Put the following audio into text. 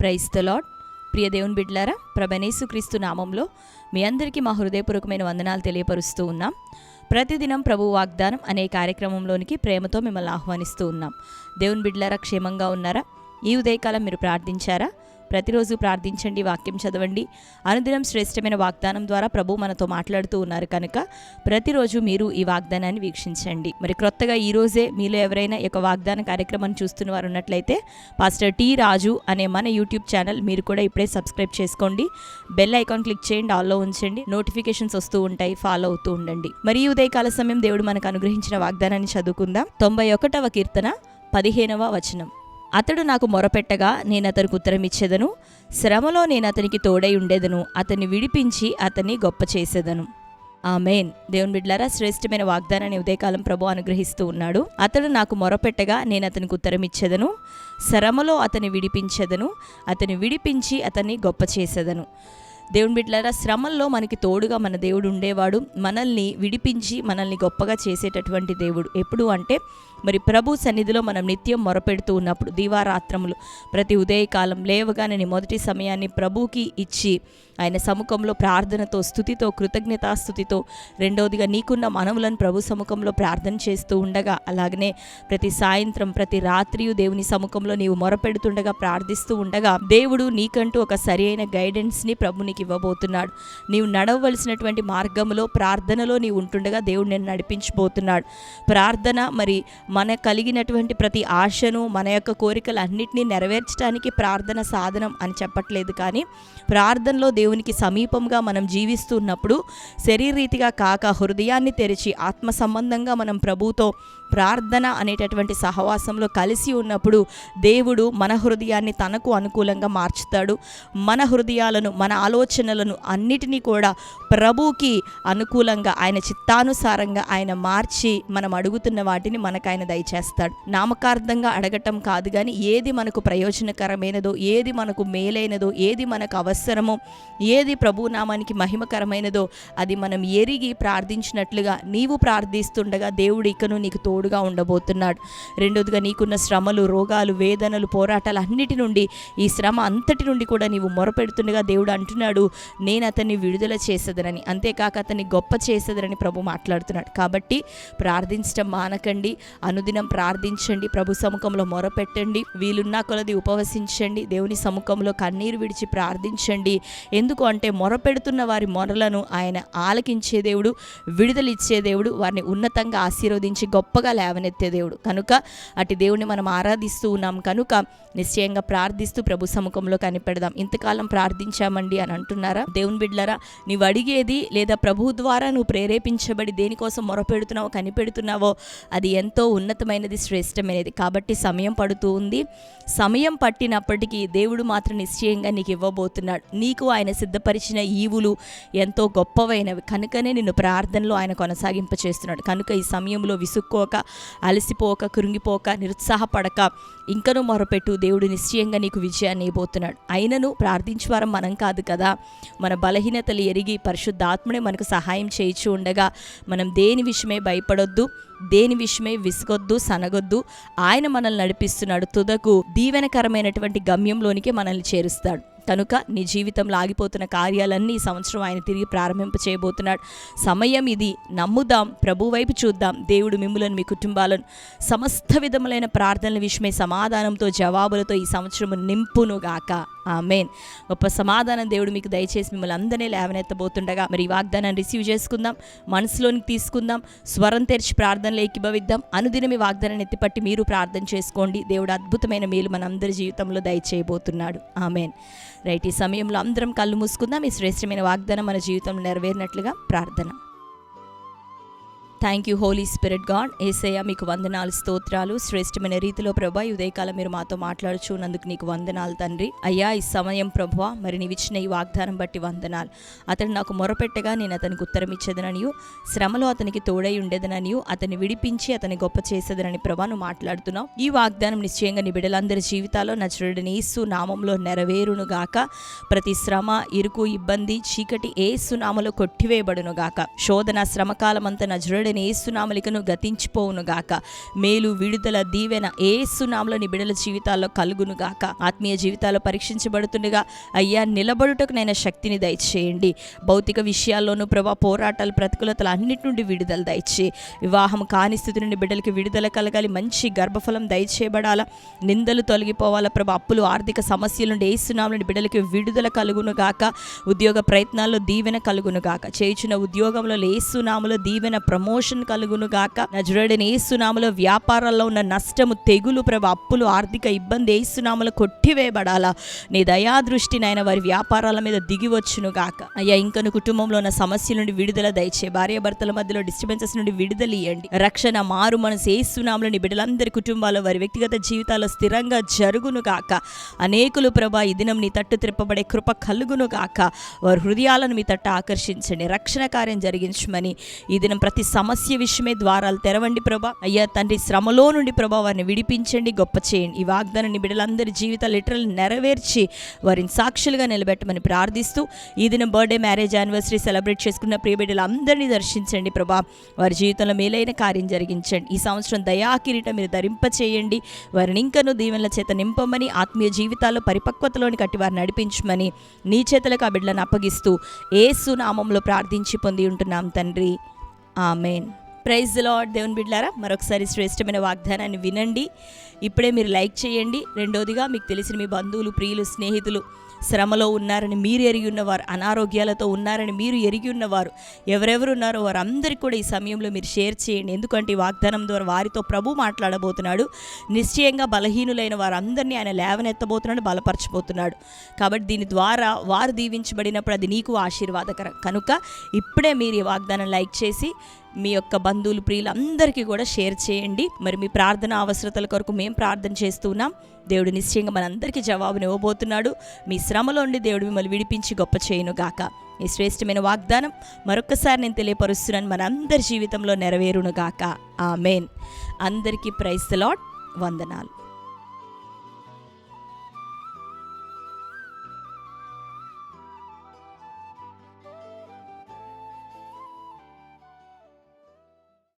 Praise the lord. ప్రియ దేవుని బిడ్డలారా, ప్రభువైన క్రీస్తు నామంలో మీ అందరికీ మా హృదయపూర్వకమైన వందనాలు తెలియపరుస్తూ ఉన్నాం. ప్రతిదినం ప్రభు వాగ్దానం అనే కార్యక్రమంలోనికి ప్రేమతో మిమ్మల్ని ఆహ్వానిస్తూ ఉన్నాం. దేవుని బిడ్డలారా, క్షేమంగా ఉన్నారా? ఈ ఉదయకాలం మీరు ప్రార్థించారా? ప్రతిరోజు ప్రార్థించండి, వాక్యం చదవండి. అనుదినం శ్రేష్టమైన వాగ్దానం ద్వారా ప్రభు మనతో మాట్లాడుతూ ఉన్నారు కనుక ప్రతిరోజు మీరు ఈ వాగ్దానాన్ని వీక్షించండి. మరి క్రొత్తగా ఈరోజే మీలో ఎవరైనా ఈ వాగ్దాన కార్యక్రమాన్ని చూస్తున్న వారు ఉన్నట్లయితే పాస్టర్ టి రాజు అనే మన యూట్యూబ్ ఛానల్ మీరు కూడా ఇప్పుడే సబ్స్క్రైబ్ చేసుకోండి. బెల్ ఐకాన్ క్లిక్ చేయండి, ఆల్లో ఉంచండి. నోటిఫికేషన్స్ వస్తూ ఉంటాయి, ఫాలో అవుతూ ఉండండి. మరి ఈ ఉదయకాల సమయం దేవుడు మనకు అనుగ్రహించిన వాగ్దానాన్ని చదువుకుందాం. 91వ కీర్తన 15వ వచనం. అతడు నాకు మొరపెట్టగా నేను అతనికి ఉత్తరం ఇచ్చేదను, శ్రమలో నేను అతనికి తోడై ఉండేదను, అతన్ని విడిపించి అతన్ని గొప్ప చేసేదను. ఆమేన్. దేవుని బిడ్డలారా, శ్రేష్టమైన వాగ్దానాన్ని ఉదయకాలం ప్రభు అనుగ్రహిస్తూ ఉన్నాడు. అతడు నాకు మొరపెట్టగా నేను అతనికి ఉత్తరం ఇచ్చేదను, శ్రమలో అతన్ని విడిపించేదను, అతన్ని విడిపించి అతన్ని గొప్ప చేసేదను. దేవుని బిడ్డలారా, శ్రమల్లో మనకి తోడుగా మన దేవుడు ఉండేవాడు. మనల్ని విడిపించి మనల్ని గొప్పగా చేసేటటువంటి దేవుడు. ఎప్పుడు అంటే మరి ప్రభు సన్నిధిలో మనం నిత్యం మొరపెడుతూ ఉన్నప్పుడు, దీవారాత్రములు ప్రతి ఉదయకాలం లేవగానే నీ మొదటి సమయాన్ని ప్రభుకి ఇచ్చి ఆయన సముఖంలో ప్రార్థనతో, స్తుతితో, కృతజ్ఞతాస్తుతితో, రెండవదిగా నీకున్న మనవులను ప్రభు సముఖంలో ప్రార్థన చేస్తూ ఉండగా, అలాగనే ప్రతి సాయంత్రం ప్రతి రాత్రి దేవుని సముఖంలో నీవు మొరపెడుతుండగా, ప్రార్థిస్తూ ఉండగా దేవుడు నీకంటూ ఒక సరి అయిన గైడెన్స్ని ప్రభు నీకు ఇవ్వబోతున్నాడు. నీవు నడవవలసినటువంటి మార్గంలో ప్రార్థనలో నీవు ఉంటుండగా దేవుడు నేను నడిపించబోతున్నాడు. ప్రార్థన మరి మన కలిగినటువంటి ప్రతి ఆశను, మన యొక్క కోరికలన్నింటినీ నెరవేర్చడానికి ప్రార్థన సాధనం అని చెప్పట్లేదు. కానీ ప్రార్థనలో దేవునికి సమీపంగా మనం జీవిస్తున్నప్పుడు శరీరీతిగా కాక హృదయాన్ని తెరిచి ఆత్మ సంబంధంగా మనం ప్రభుతో ప్రార్థన అనేటటువంటి సహవాసంలో కలిసి ఉన్నప్పుడు దేవుడు మన హృదయాన్ని తనకు అనుకూలంగా మార్చుతాడు. మన హృదయాలను, మన ఆలోచనలను అన్నిటినీ కూడా ప్రభుకి అనుకూలంగా, ఆయన చిత్తానుసారంగా ఆయన మార్చి మనం అడుగుతున్న వాటిని మనకు ఆయన దయచేస్తాడు. నామకార్థంగా అడగటం కాదు, కానీ ఏది మనకు ప్రయోజనకరమైనదో, ఏది మనకు మేలైనదో, ఏది మనకు అవసరమో, ఏది ప్రభు నామానికి మహిమకరమైనదో అది మనం ఎరిగి ప్రార్థించినట్లుగా నీవు ప్రార్థిస్తుండగా దేవుడు ఇకను నీకు తోడుగా ఉండబోతున్నాడు. రెండోదిగా నీకున్న శ్రమలు, రోగాలు, వేదనలు, పోరాటాలు అన్నిటి నుండి, ఈ శ్రమ అంతటి నుండి కూడా నీవు మొరపెడుతుండగా దేవుడు అంటున్నాడు, నేను అతన్ని విడుదల చేసేదనని, అంతేకాక అతన్ని గొప్ప చేసేదనని ప్రభు మాట్లాడుతున్నాడు. కాబట్టి ప్రార్థించడం మానకండి, అనుదినం ప్రార్థించండి, ప్రభు సముఖంలో మొరపెట్టండి, వీలున్నా కొలది ఉపవసించండి, దేవుని సముఖంలో కన్నీరు విడిచి ప్రార్థించండి. ఎందుకు అంటే మొరపెడుతున్న వారి మొరలను ఆయన ఆలకించే దేవుడు, విడుదలిచ్చే దేవుడు, వారిని ఉన్నతంగా ఆశీర్వదించి గొప్పగా లేవనెత్తే దేవుడు. కనుక అటు దేవుని మనం ఆరాధిస్తూ ఉన్నాం కనుక నిశ్చయంగా ప్రార్థిస్తూ ప్రభు సముఖంలో కనిపెడదాం. ఇంతకాలం ప్రార్థించామండి అని అంటున్నారా? దేవుని బిడ్డలారా, నీవు అడిగేది లేదా ప్రభు ద్వారా నువ్వు ప్రేరేపించబడి దేనికోసం మొరపెడుతున్నావో, కనిపెడుతున్నావో అది ఎంతో ఉన్నతమైనది, శ్రేష్టమైనది. కాబట్టి సమయం పడుతూ ఉంది. సమయం పట్టినప్పటికీ దేవుడు మాత్రం నిశ్చయంగా నీకు ఇవ్వబోతున్నాడు. నీకు ఆయన సిద్ధపరిచిన ఈవులు ఎంతో గొప్పవైనవి కనుకనే నిన్ను ప్రార్థనలో ఆయన కొనసాగింప చేస్తున్నాడు. కనుక ఈ సమయంలో విసుక్కోక, అలసిపోక, కృంగిపోక, నిరుత్సాహపడక ఇంకనూ మొరపెట్టు. దేవుడు నిశ్చయంగా నీకు విజయాన్ని ఇవ్వబోతున్నాడు. అయినను ప్రార్థించేవారం మనం కాదు కదా. మన బలహీనతలు ఎరిగి పరిశుద్ధాత్మనే మనకు సహాయం చేయించు ఉండగా మనం దేని విషయమే భయపడొద్దు, దేని విషయమే విసుగొద్దు, సనగొద్దు. ఆయన మనల్ని నడిపిస్తున్నాడు. తుదకు దీవెనకరమైనటువంటి గమ్యంలోనికి మనల్ని చేరుస్తాడు. కనుక నీ జీవితంలో ఆగిపోతున్న కార్యాలన్నీ ఈ సంవత్సరం ఆయన తిరిగి ప్రారంభింప చేయబోతున్నాడు. సమయం ఇది. నమ్ముదాం, ప్రభు వైపు చూద్దాం. దేవుడు మిమ్ములను, మీ కుటుంబాలను సమస్త విధములైన ప్రార్థనల విషయమై సమాధానంతో, జవాబులతో ఈ సంవత్సరం నింపునుగాక. ఆమేన్. గొప్ప సమాధానం దేవుడు మీకు దయచేసి మిమ్మల్ని అందరినీ లేవనెత్తబోతుండగా మరి ఈ వాగ్దానాన్ని రిసీవ్ చేసుకుందాం, మనసులోనికి తీసుకుందాం, స్వరం తెరిచి ప్రార్థనలో ఏకీభవిద్దాం. అనుదినం ఈ వాగ్దానాన్ని ఎత్తిపట్టి మీరు ప్రార్థన చేసుకోండి. దేవుడు అద్భుతమైన మేలు మనందరి జీవితంలో దయచేయబోతున్నాడు. ఆమేన్. రైట్, ఈ సమయంలో అందరం కళ్ళు మూసుకుందాం. ఈ శ్రేష్టమైన వాగ్దానం మన జీవితంలో నెరవేరినట్లుగా ప్రార్థన. Thank you holy spirit god. యేసయ్య మీకు వందనాలు, స్తోత్రాలు. శ్రేష్టమైన రీతిలో ప్రభా ఈ ఉదయకాలం మీరు మాతో మాట్లాడుచున్నందుకు నీకు వందనాలు తండ్రి. అయ్యా, ఈ సమయం ప్రభువా మరి నీవు ఇచ్చిన ఈ వాగ్దానం బట్టి వందనాలు. అతడు నాకు మొరపెట్టగా నేను అతనికి ఉత్తరం ఇచ్చేదననియు, శ్రమలో అతనికి తోడై ఉండేదననియు, అతన్ని విడిపించి అతని గొప్ప చేసేదనని ప్రభా నువ్వు మాట్లాడుతున్నావు. ఈ వాగ్దానం నిశ్చయంగా నీ బిడ్డలందరి జీవితాల్లో నజరేయుడైన యేసు నామంలో నెరవేరును గాక. ప్రతి శ్రమ, ఇరుకు, ఇబ్బంది, చీకటి యేసు నామములో కొట్టివేయబడును గాక. శోధన, శ్రమకాలం అంతా నజరేయుడైన నజరుడైన యేసునామలికను గతించిపోవును గాక. మేలు, విడుదల, దీవెన యేసునామములో నీ బిడ్డల జీవితాల్లో కలుగును గాక. ఆత్మీయ జీవితాల్లో పరీక్షించబడుతుండగా అయ్యా నిలబడుటకు నైనా శక్తిని దయచేయండి. భౌతిక విషయాల్లోనూ ప్రభా పోరాటాలు, ప్రతికూలతలు అన్నిటి నుండి విడుదల దయచే. వివాహం కాని స్థితి నుండి బిడ్డలకి విడుదల కలగాలి. మంచి గర్భఫలం దయచేయబడాలా. నిందలు తొలగిపోవాలా ప్రభా. అప్పులు, ఆర్థిక సమస్యల నుండి యేసునామములో నీ బిడ్డలకి విడుదల కలుగును గాక. ఉద్యోగ ప్రయత్నాల్లో దీవెన కలుగును గాక. చేయుచున్న ఉద్యోగంలో యేసునామములో దీవెన, ప్రమోషన్ కలుగును గాక. నజరుడైన యేసునామములో వ్యాపారాల్లో ఉన్న నష్టము, తెగులు ప్రభా, అప్పులు, ఆర్థిక ఇబ్బంది యేసునామములో కొట్టివేయబడాలా. నీ దయా దృష్టి నాయన వారి వ్యాపారాల మీద దిగివచ్చును గాక. అయ్యా ఇంకను కుటుంబంలో ఉన్న సమస్యల నుండి విడుదల దయచే. భార్యాభర్తల మధ్యలో డిస్టర్బెన్సెస్ నుండి విడుదల ఇవ్వండి. రక్షణ, మారు మనసు యేసునామములో నీ బిడ్డలందరి కుటుంబాల్లో వారి వ్యక్తిగత జీవితాల్లో స్థిరంగా జరుగును గాక. అనేకులు ప్రభా ఈ దినం నీ తట్టు త్రిప్పబడే కృప కలుగును గాక. వారి హృదయాలను మీ తట్టు ఆకర్షించండి. రక్షణ కార్యం జరిగించమని ఈ దినం ప్రతి సమస్య విషయమే ద్వారాలు తెరవండి ప్రభా. అయ్యా తండ్రి శ్రమలో నుండి ప్రభా వారిని విడిపించండి, గొప్ప చేయండి. ఈ వాగ్దానాన్ని బిడ్డలందరి జీవితాలు లిటరల్ నెరవేర్చి వారిని సాక్షులుగా నిలబెట్టమని ప్రార్థిస్తూ ఈ దినం బర్త్డే, మ్యారేజ్, యానివర్సరీ సెలబ్రేట్ చేసుకున్న ప్రియ బిడ్డలందరినీ దర్శించండి ప్రభా. వారి జీవితంలో మేలైన కార్యం జరిగించండి. ఈ సంవత్సరం దయాకిరీటం మీరు ధరింపచేయండి. వారిని ఇంకనూ దీవెనల చేత నింపమని, ఆత్మీయ జీవితాల్లో పరిపక్వతలోని కట్టి వారిని నడిపించమని నీ చేతులకు ఆ బిడ్డలను అప్పగిస్తూ యేసు నామములో ప్రార్థించి పొంది ఉంటున్నాం తండ్రి. ఆమేన్. Praise the lord. దేవుని బిడ్డలారా, మరొకసారి శ్రేష్టమైన వాగ్దానాన్ని వినండి. ఇప్పుడే మీరు లైక్ చేయండి. రెండోదిగా మీకు తెలిసిన మీ బంధువులు, ప్రియులు, స్నేహితులు శ్రమలో ఉన్నారని మీరు ఎరిగి ఉన్నవారు, అనారోగ్యాలతో ఉన్నారని మీరు ఎరిగి ఉన్నవారు ఎవరెవరు ఉన్నారో వారందరికీ కూడా ఈ సమయంలో మీరు షేర్ చేయండి. ఎందుకంటే ఈ వాగ్దానం ద్వారా వారితో ప్రభు మాట్లాడబోతున్నాడు. నిశ్చయంగా బలహీనులైన వారందరినీ ఆయన లేవనెత్తబోతున్నాడు, బలపరచబోతున్నాడు. కాబట్టి దీని ద్వారా వారు దీవించబడినప్పుడు అది నీకు ఆశీర్వాదకరం. కనుక ఇప్పుడే మీరు ఈ వాగ్దానం లైక్ చేసి మీ యొక్క బంధువులు, ప్రియులందరికీ కూడా షేర్ చేయండి. మరి మీ ప్రార్థన అవసరతల కొరకు మేము ప్రార్థన చేస్తున్నాం. దేవుడు నిశ్చయంగా మనందరికీ జవాబుని ఇవ్వబోతున్నాడు. మీ శ్రమలో ఉండి దేవుడు మిమ్మల్ని విడిపించి గొప్ప చేయను గాక. ఈ శ్రేష్టమైన వాగ్దానం మరొకసారి నేను తెలియపరుస్తున్నాను, మనందరి జీవితంలో నెరవేరును గాక. ఆమేన్. అందరికీ ప్రైజ్ ది లార్డ్. వందనాలు.